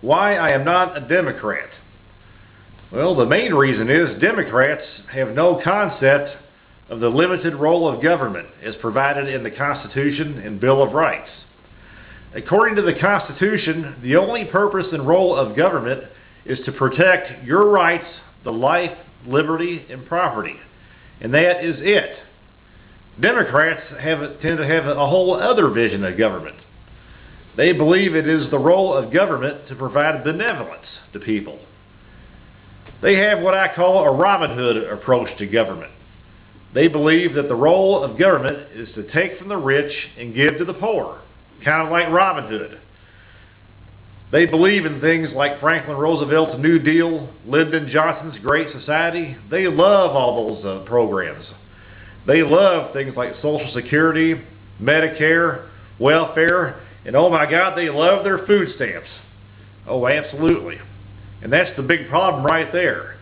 Why I am not a Democrat. Well, the main reason is Democrats have no concept of the limited role of government as provided in the Constitution and Bill of Rights. According to the Constitution, the only purpose and role of government is to protect your rights, the life, liberty, and property. And that is it. Democrats tend to have a whole other vision of government. They believe it is the role of government to provide benevolence to people. They have what I call a Robin Hood approach to government. They believe that the role of government is to take from the rich and give to the poor, kind of like Robin Hood. They believe in things like Franklin Roosevelt's New Deal, Lyndon Johnson's Great Society. They love all those programs. They love things like Social Security, Medicare, welfare, and oh my God, they love their food stamps. Oh, absolutely. And that's the big problem right there.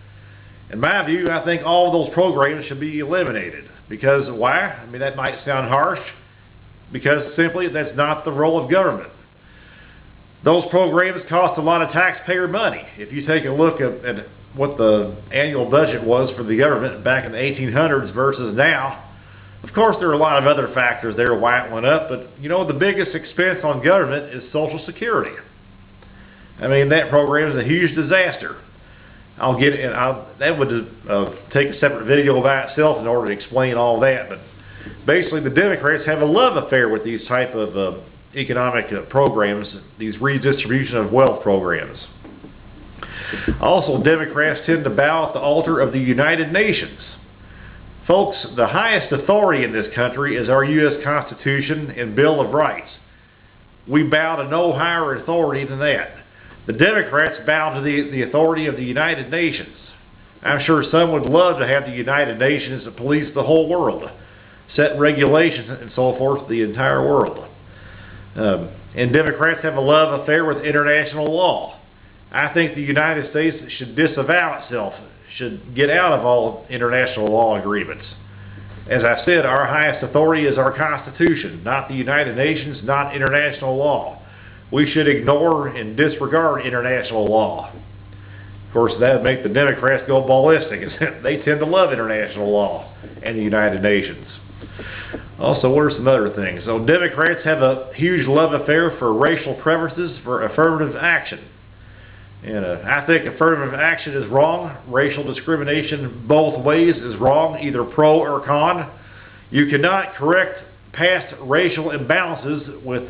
In my view, I think all of those programs should be eliminated. Because why? I mean, that might sound harsh. Because simply, that's not the role of government. Those programs cost a lot of taxpayer money. If you take a look at what the annual budget was for the government back in the 1800s versus now, of course there are a lot of other factors there why it went up, but you know the biggest expense on government is Social Security. I mean, that program is a huge disaster. That would take a separate video by itself in order to explain all that, but basically the Democrats have a love affair with these type of economic programs, these redistribution of wealth programs. Also, Democrats tend to bow at the altar of the United Nations. Folks, the highest authority in this country is our U.S. Constitution and Bill of Rights. We bow to no higher authority than that. The Democrats bow to the authority of the United Nations. I'm sure some would love to have the United Nations to police the whole world, set regulations and so forth for the entire world. And Democrats have a love affair with international law. I think the United States should disavow itself, should get out of all international law agreements. As I said, our highest authority is our Constitution, not the United Nations, not international law. We should ignore and disregard international law. Of course, that would make the Democrats go ballistic. They tend to love international law and the United Nations. Also, what are some other things? So Democrats have a huge love affair for racial preferences, for affirmative action. And I think affirmative action is wrong. Racial discrimination both ways is wrong, either pro or con. You cannot correct past racial imbalances with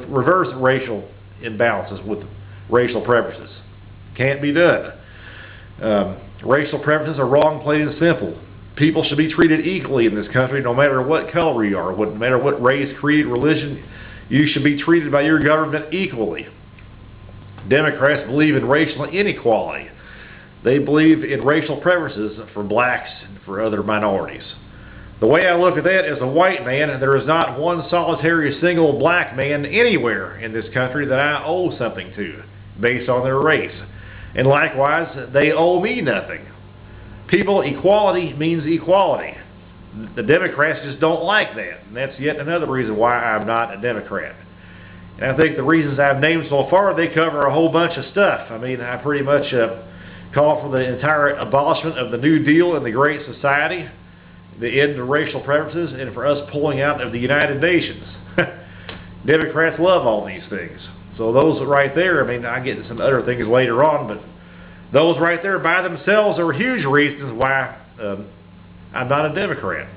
reverse racial imbalances with racial preferences. Can't be done. Racial preferences are wrong, plain and simple. People should be treated equally in this country, no matter what color you are, no matter what race, creed, religion. You should be treated by your government equally. Democrats believe in racial inequality. They believe in racial preferences for blacks and for other minorities. The way I look at that, as a white man, there is not one solitary single black man anywhere in this country that I owe something to based on their race. And likewise, they owe me nothing. People, equality means equality. The Democrats just don't like that. And that's yet another reason why I'm not a Democrat. And I think the reasons I've named so far, they cover a whole bunch of stuff. I mean, I pretty much call for the entire abolishment of the New Deal and the Great Society, the end of racial preferences, and for us pulling out of the United Nations. Democrats love all these things. So those right there, I mean, I get to some other things later on, but those right there by themselves are huge reasons why I'm not a Democrat.